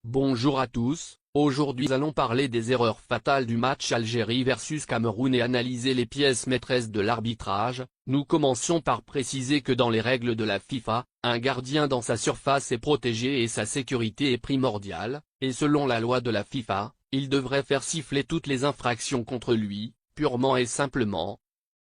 Bonjour à tous, aujourd'hui allons parler des erreurs fatales du match Algérie versus Cameroun et analyser les pièces maîtresses de l'arbitrage. Nous commençons par préciser que dans les règles de la FIFA, un gardien dans sa surface est protégé et sa sécurité est primordiale, et selon la loi de la FIFA, il devrait faire siffler toutes les infractions contre lui, purement et simplement.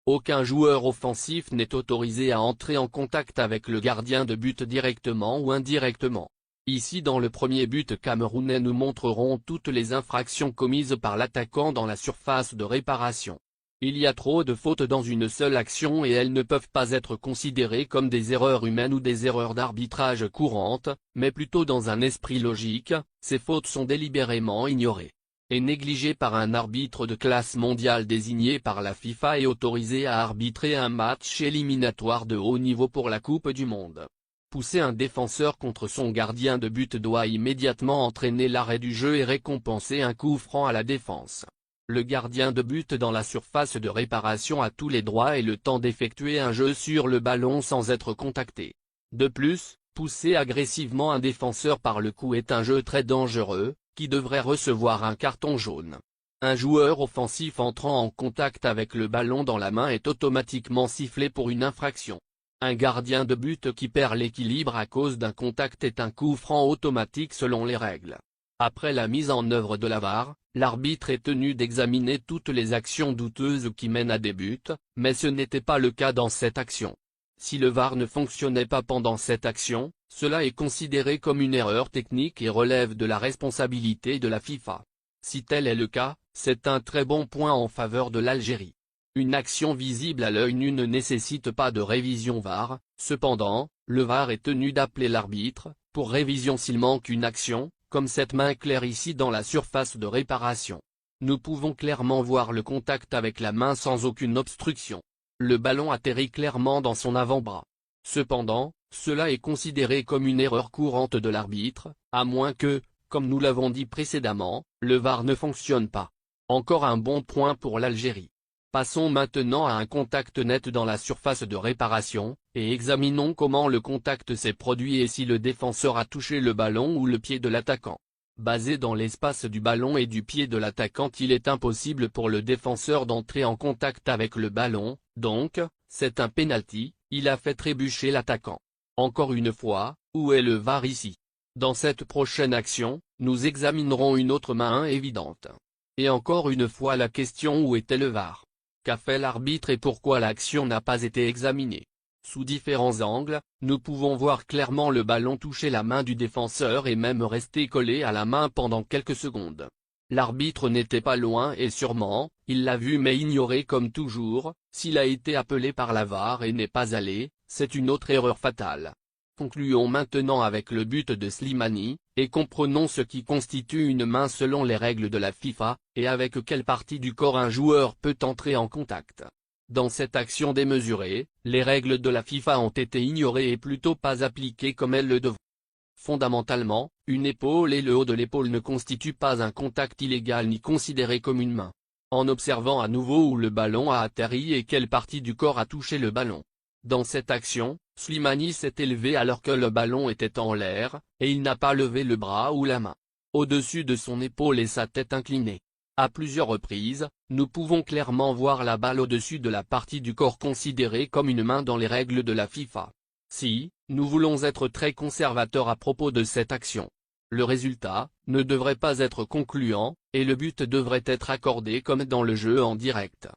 Aucun joueur offensif n'est autorisé à entrer en contact avec le gardien de but directement ou indirectement. Ici dans le premier but camerounais nous montrerons toutes les infractions commises par l'attaquant dans la surface de réparation. Il y a trop de fautes dans une seule action et elles ne peuvent pas être considérées comme des erreurs humaines ou des erreurs d'arbitrage courantes, mais plutôt dans un esprit logique. Ces fautes sont délibérément ignorées et négligées par un arbitre de classe mondiale désigné par la FIFA et autorisé à arbitrer un match éliminatoire de haut niveau pour la Coupe du Monde. Pousser un défenseur contre son gardien de but doit immédiatement entraîner l'arrêt du jeu et récompenser un coup franc à la défense. Le gardien de but dans la surface de réparation a tous les droits et le temps d'effectuer un jeu sur le ballon sans être contacté. De plus, pousser agressivement un défenseur par le cou est un jeu très dangereux, qui devrait recevoir un carton jaune. Un joueur offensif entrant en contact avec le ballon dans la main est automatiquement sifflé pour une infraction. Un gardien de but qui perd l'équilibre à cause d'un contact est un coup franc automatique selon les règles. Après la mise en œuvre de la VAR, l'arbitre est tenu d'examiner toutes les actions douteuses qui mènent à des buts, mais ce n'était pas le cas dans cette action. Si le VAR ne fonctionnait pas pendant cette action, cela est considéré comme une erreur technique et relève de la responsabilité de la FIFA. Si tel est le cas, c'est un très bon point en faveur de l'Algérie. Une action visible à l'œil nu ne nécessite pas de révision VAR, cependant, le VAR est tenu d'appeler l'arbitre, pour révision s'il manque une action, comme cette main claire ici dans la surface de réparation. Nous pouvons clairement voir le contact avec la main sans aucune obstruction. Le ballon atterrit clairement dans son avant-bras. Cependant, cela est considéré comme une erreur courante de l'arbitre, à moins que, comme nous l'avons dit précédemment, le VAR ne fonctionne pas. Encore un bon point pour l'Algérie. Passons maintenant à un contact net dans la surface de réparation, et examinons comment le contact s'est produit et si le défenseur a touché le ballon ou le pied de l'attaquant. Basé dans l'espace du ballon et du pied de l'attaquant, il est impossible pour le défenseur d'entrer en contact avec le ballon, donc, c'est un penalty, il a fait trébucher l'attaquant. Encore une fois, où est le VAR ici? Dans cette prochaine action, nous examinerons une autre main évidente. Et encore une fois la question: où était le VAR? Qu'a fait l'arbitre et pourquoi l'action n'a pas été examinée? Sous différents angles, nous pouvons voir clairement le ballon toucher la main du défenseur et même rester collé à la main pendant quelques secondes. L'arbitre n'était pas loin et sûrement, il l'a vu mais ignoré comme toujours. S'il a été appelé par la VAR et n'est pas allé, c'est une autre erreur fatale. Concluons maintenant avec le but de Slimani, et comprenons ce qui constitue une main selon les règles de la FIFA, et avec quelle partie du corps un joueur peut entrer en contact. Dans cette action démesurée, les règles de la FIFA ont été ignorées et plutôt pas appliquées comme elles le devraient. Fondamentalement, une épaule et le haut de l'épaule ne constituent pas un contact illégal ni considéré comme une main. En observant à nouveau où le ballon a atterri et quelle partie du corps a touché le ballon. Dans cette action, Slimani s'est élevé alors que le ballon était en l'air, et il n'a pas levé le bras ou la main au-dessus de son épaule et sa tête inclinée. À plusieurs reprises, nous pouvons clairement voir la balle au-dessus de la partie du corps considérée comme une main dans les règles de la FIFA. Si, nous voulons être très conservateurs à propos de cette action, le résultat ne devrait pas être concluant, et le but devrait être accordé comme dans le jeu en direct.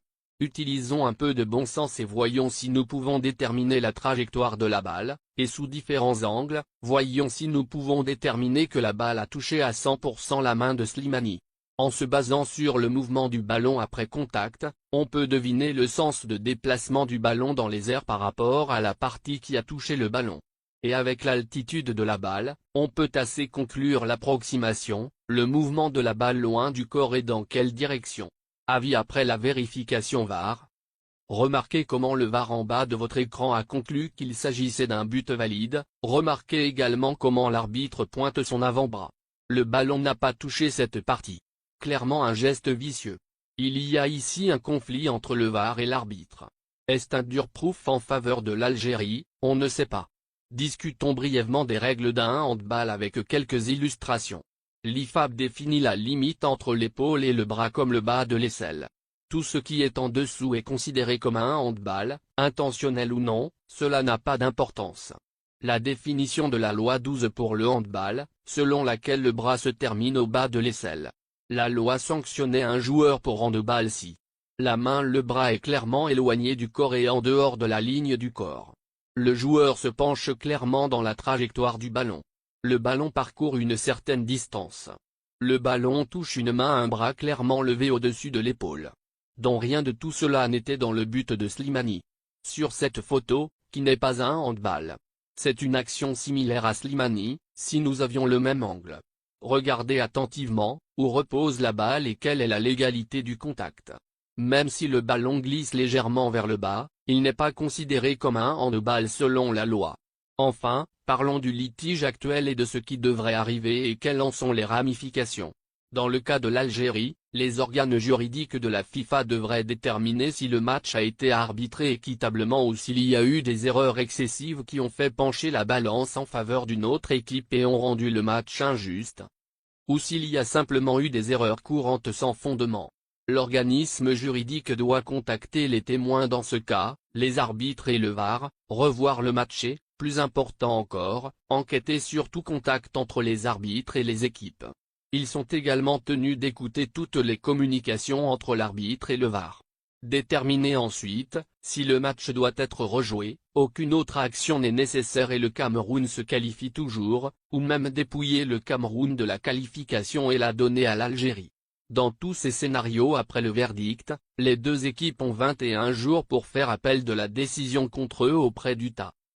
Utilisons un peu de bon sens et voyons si nous pouvons déterminer la trajectoire de la balle, et sous différents angles, voyons si nous pouvons déterminer que la balle a touché à 100% la main de Slimani. En se basant sur le mouvement du ballon après contact, on peut deviner le sens de déplacement du ballon dans les airs par rapport à la partie qui a touché le ballon. Et avec l'altitude de la balle, on peut assez conclure l'approximation, le mouvement de la balle loin du corps et dans quelle direction. Avis après la vérification VAR. Remarquez comment le VAR en bas de votre écran a conclu qu'il s'agissait d'un but valide. Remarquez également comment l'arbitre pointe son avant-bras. Le ballon n'a pas touché cette partie. Clairement un geste vicieux. Il y a ici un conflit entre le VAR et l'arbitre. Est-ce un dur proof en faveur de l'Algérie? On ne sait pas. Discutons brièvement des règles d'un handball avec quelques illustrations. L'IFAB définit la limite entre l'épaule et le bras comme le bas de l'aisselle. Tout ce qui est en dessous est considéré comme un handball, intentionnel ou non, cela n'a pas d'importance. La définition de la loi 12 pour le handball, selon laquelle le bras se termine au bas de l'aisselle. La loi sanctionnait un joueur pour handball si le bras est clairement éloigné du corps et en dehors de la ligne du corps. Le joueur se penche clairement dans la trajectoire du ballon. Le ballon parcourt une certaine distance. Le ballon touche une main à un bras clairement levé au-dessus de l'épaule. Dont rien de tout cela n'était dans le but de Slimani. Sur cette photo, qui n'est pas un handball. C'est une action similaire à Slimani, si nous avions le même angle. Regardez attentivement, où repose la balle et quelle est la légalité du contact. Même si le ballon glisse légèrement vers le bas, il n'est pas considéré comme un handball selon la loi. Enfin, parlons du litige actuel et de ce qui devrait arriver et quelles en sont les ramifications. Dans le cas de l'Algérie, les organes juridiques de la FIFA devraient déterminer si le match a été arbitré équitablement ou s'il y a eu des erreurs excessives qui ont fait pencher la balance en faveur d'une autre équipe et ont rendu le match injuste. Ou s'il y a simplement eu des erreurs courantes sans fondement. L'organisme juridique doit contacter les témoins dans ce cas, les arbitres et le VAR, revoir le match et, plus important encore, enquêter sur tout contact entre les arbitres et les équipes. Ils sont également tenus d'écouter toutes les communications entre l'arbitre et le VAR. Déterminer ensuite, si le match doit être rejoué, aucune autre action n'est nécessaire et le Cameroun se qualifie toujours, ou même dépouiller le Cameroun de la qualification et la donner à l'Algérie. Dans tous ces scénarios après le verdict, les deux équipes ont 21 jours pour faire appel de la décision contre eux auprès du TA.